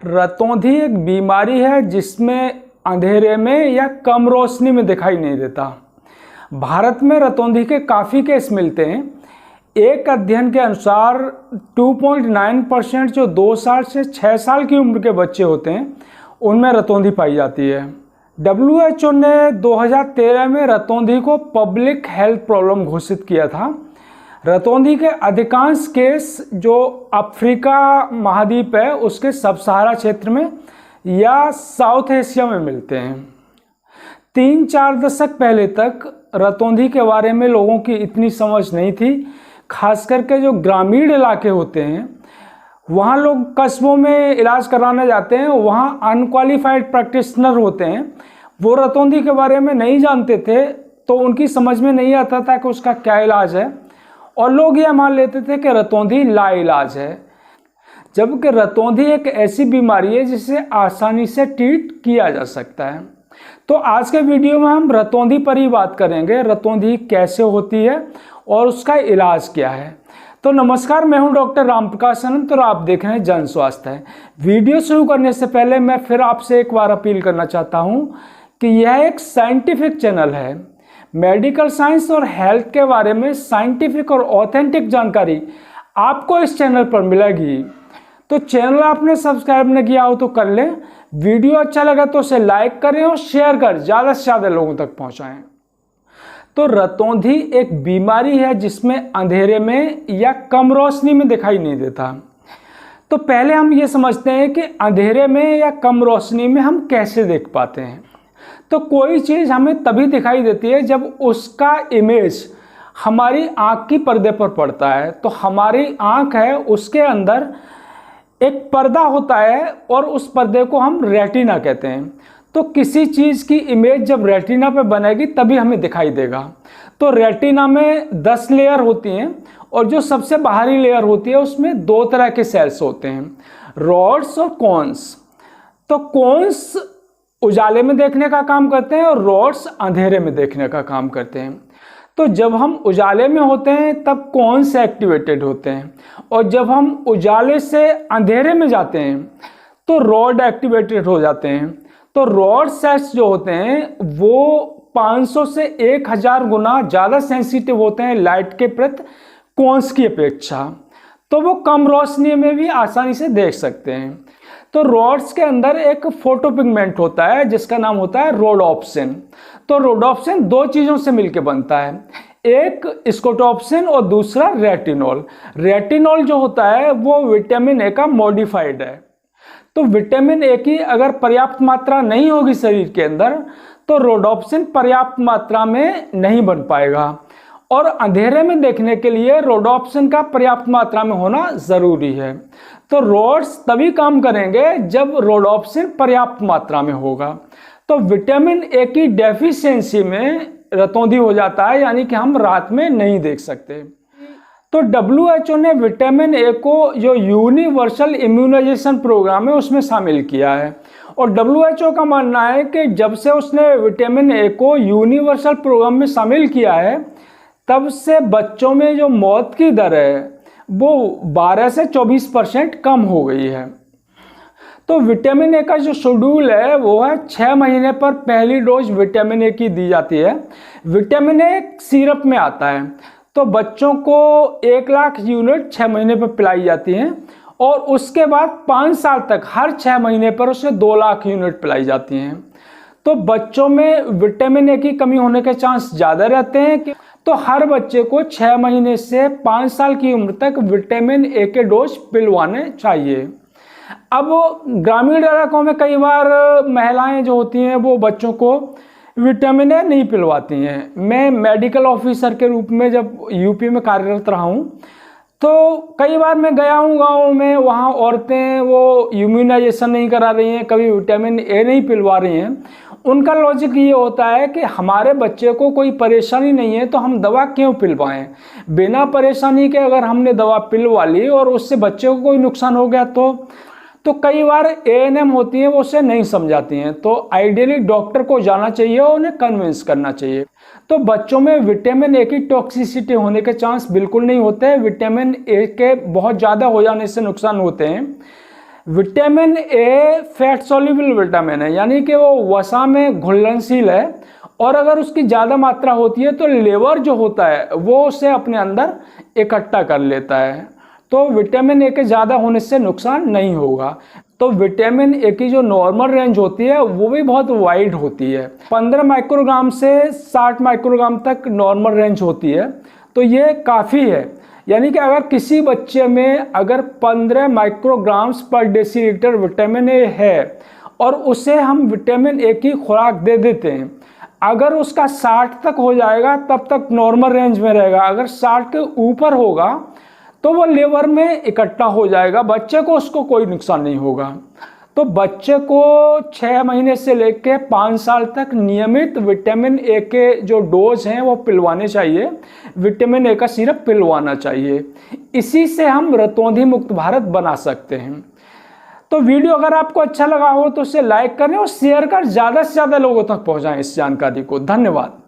रतौंधी एक बीमारी है जिसमें अंधेरे में या कम रोशनी में दिखाई नहीं देता। भारत में रतौंधी के काफ़ी केस मिलते हैं। एक अध्ययन के अनुसार 2.9% जो 2 साल से 6 साल की उम्र के बच्चे होते हैं उनमें रतौंधी पाई जाती है। WHO ने 2013 में रतौंधी को पब्लिक हेल्थ प्रॉब्लम घोषित किया था। रतौंधी के अधिकांश केस जो अफ्रीका महाद्वीप है उसके सब सहारा क्षेत्र में या साउथ एशिया में मिलते हैं। 3-4 दशक पहले तक रतौंधी के बारे में लोगों की इतनी समझ नहीं थी। खास करके जो ग्रामीण इलाके होते हैं वहाँ लोग कस्बों में इलाज कराने जाते हैं, वहाँ अनक्वालिफाइड प्रैक्टिशनर होते हैं, वो रतौंधी के बारे में नहीं जानते थे तो उनकी समझ में नहीं आता था कि उसका क्या इलाज है और लोग यह मान लेते थे कि रतौंधी लाइलाज है, जबकि रतौंधी एक ऐसी बीमारी है जिसे आसानी से ट्रीट किया जा सकता है। तो आज के वीडियो में हम रतौंधी पर ही बात करेंगे, रतौंधी कैसे होती है और उसका इलाज क्या है। तो नमस्कार, मैं हूं डॉक्टर रामप्रकाश अनंत और आप देख रहे हैं जन स्वास्थ्य है। वीडियो शुरू करने से पहले मैं फिर आपसे एक बार अपील करना चाहता हूं कि यह एक साइंटिफिक चैनल है। मेडिकल साइंस और हेल्थ के बारे में साइंटिफिक और ऑथेंटिक जानकारी आपको इस चैनल पर मिलेगी। तो चैनल आपने सब्सक्राइब नहीं किया हो तो कर लें। वीडियो अच्छा लगा तो उसे लाइक करें और शेयर कर ज़्यादा से ज़्यादा लोगों तक पहुंचाएं। तो रतौंधी एक बीमारी है जिसमें अंधेरे में या कम रोशनी में दिखाई नहीं देता। तो पहले हम ये समझते हैं कि अंधेरे में या कम रोशनी में हम कैसे देख पाते हैं। तो कोई चीज़ हमें तभी दिखाई देती है जब उसका इमेज हमारी आँख की पर्दे पर पड़ता है। तो हमारी आँख है, उसके अंदर एक पर्दा होता है और उस पर्दे को हम रेटिना कहते हैं। तो किसी चीज़ की इमेज जब रेटिना पे बनेगी तभी हमें दिखाई देगा। तो रेटिना में 10 लेयर होती हैं और जो सबसे बाहरी लेयर होती है उसमें 2 तरह के सेल्स होते हैं, रॉड्स और कोन्स। तो कोन्स उजाले में देखने का काम करते हैं और रॉड्स अंधेरे में देखने का काम करते हैं। तो जब हम उजाले में होते हैं तब कोन्स एक्टिवेटेड होते हैं और जब हम उजाले से अंधेरे में जाते हैं तो रॉड एक्टिवेटेड हो जाते हैं। तो रॉड सेल्स जो होते हैं वो 500 से 1000 गुना ज़्यादा सेंसिटिव होते हैं लाइट के प्रति कोन्स की अपेक्षा। तो वो कम रोशनी में भी आसानी से देख सकते हैं। तो रॉड्स के अंदर एक फोटोपिगमेंट होता है जिसका नाम होता है रोडोप्सिन। तो रोडोप्सिन 2 चीज़ों से मिलकर बनता है, एक स्कोटोप्सिन और दूसरा रेटिनॉल। रेटिनॉल जो होता है वो विटामिन ए का मॉडिफाइड है। तो विटामिन ए की अगर पर्याप्त मात्रा नहीं होगी शरीर के अंदर तो रोडोप्सिन पर्याप्त मात्रा में नहीं बन पाएगा और अंधेरे में देखने के लिए रोडोप्सिन का पर्याप्त मात्रा में होना ज़रूरी है। तो रॉड्स तभी काम करेंगे जब रोडोप्सिन पर्याप्त मात्रा में होगा। तो विटामिन ए की डेफिशिएंसी में रतौंधी हो जाता है, यानी कि हम रात में नहीं देख सकते। तो WHO ने विटामिन ए को जो यूनिवर्सल इम्यूनाइजेशन प्रोग्राम है उसमें शामिल किया है और WHO का मानना है कि जब से उसने विटामिन ए को यूनिवर्सल प्रोग्राम में शामिल किया है तब से बच्चों में जो मौत की दर है वो 12 से 24% कम हो गई है। तो विटामिन ए का जो शेड्यूल है वो है 6 महीने पर पहली डोज विटामिन ए की दी जाती है। विटामिन ए सिरप में आता है। तो बच्चों को 1 लाख यूनिट 6 महीने पर पिलाई जाती हैं और उसके बाद 5 साल तक हर 6 महीने पर उसे 2 लाख यूनिट पिलाई जाती हैं। तो बच्चों में विटामिन ए की कमी होने के चांस ज़्यादा रहते हैं कि तो हर बच्चे को 6 महीने से 5 साल की उम्र तक विटामिन ए के डोज पिलवाने चाहिए। अब ग्रामीण इलाकों में कई बार महिलाएं जो होती हैं वो बच्चों को विटामिन ए नहीं पिलवाती हैं। मैं मेडिकल ऑफिसर के रूप में जब यूपी में कार्यरत रहा हूँ तो कई बार मैं गया हूँ गाँव में, वहाँ औरतें वो इम्यूनाइजेशन नहीं करा रही हैं, कभी विटामिन ए नहीं पिलवा रही हैं। उनका लॉजिक ये होता है कि हमारे बच्चे को कोई परेशानी नहीं है तो हम दवा क्यों पिलवाएं। बिना परेशानी के अगर हमने दवा पिलवा ली और उससे बच्चे को कोई नुकसान हो गया तो कई बार ANM होती हैं वो उसे नहीं समझाती हैं। तो आइडियली डॉक्टर को जाना चाहिए और उन्हें कन्विंस करना चाहिए। तो बच्चों में विटामिन ए की टॉक्सिसिटी होने के चांस बिल्कुल नहीं होते हैं। विटामिन ए के बहुत ज़्यादा हो जाने से नुकसान होते हैं। Vitamin A fat soluble vitamin है, यानी कि वो वसा में घुलनशील है, और अगर उसकी ज़्यादा मात्रा होती है तो लीवर जो होता है वो उसे अपने अंदर इकट्ठा कर लेता है। तो विटामिन ए के ज़्यादा होने से नुकसान नहीं होगा। तो विटामिन ए की जो नॉर्मल रेंज होती है वो भी बहुत वाइड होती है, 15 माइक्रोग्राम से 60 माइक्रोग्राम तक नॉर्मल रेंज होती है। तो ये काफ़ी है, यानी कि अगर किसी बच्चे में अगर 15 माइक्रोग्राम्स पर डेसीलीटर विटामिन ए है और उसे हम विटामिन ए की खुराक दे देते हैं, अगर उसका 60 तक हो जाएगा तब तक नॉर्मल रेंज में रहेगा। अगर 60 के ऊपर होगा तो वो लीवर में इकट्ठा हो जाएगा, बच्चे को उसको कोई नुकसान नहीं होगा। तो बच्चे को 6 महीने से लेकर 5 साल तक नियमित विटामिन ए के जो डोज हैं वो पिलवाने चाहिए, विटामिन ए का सिरप पिलवाना चाहिए। इसी से हम रतौंधी मुक्त भारत बना सकते हैं। तो वीडियो अगर आपको अच्छा लगा हो तो उसे लाइक करें और शेयर कर ज़्यादा से ज़्यादा लोगों तक पहुँचाएं इस जानकारी को। धन्यवाद।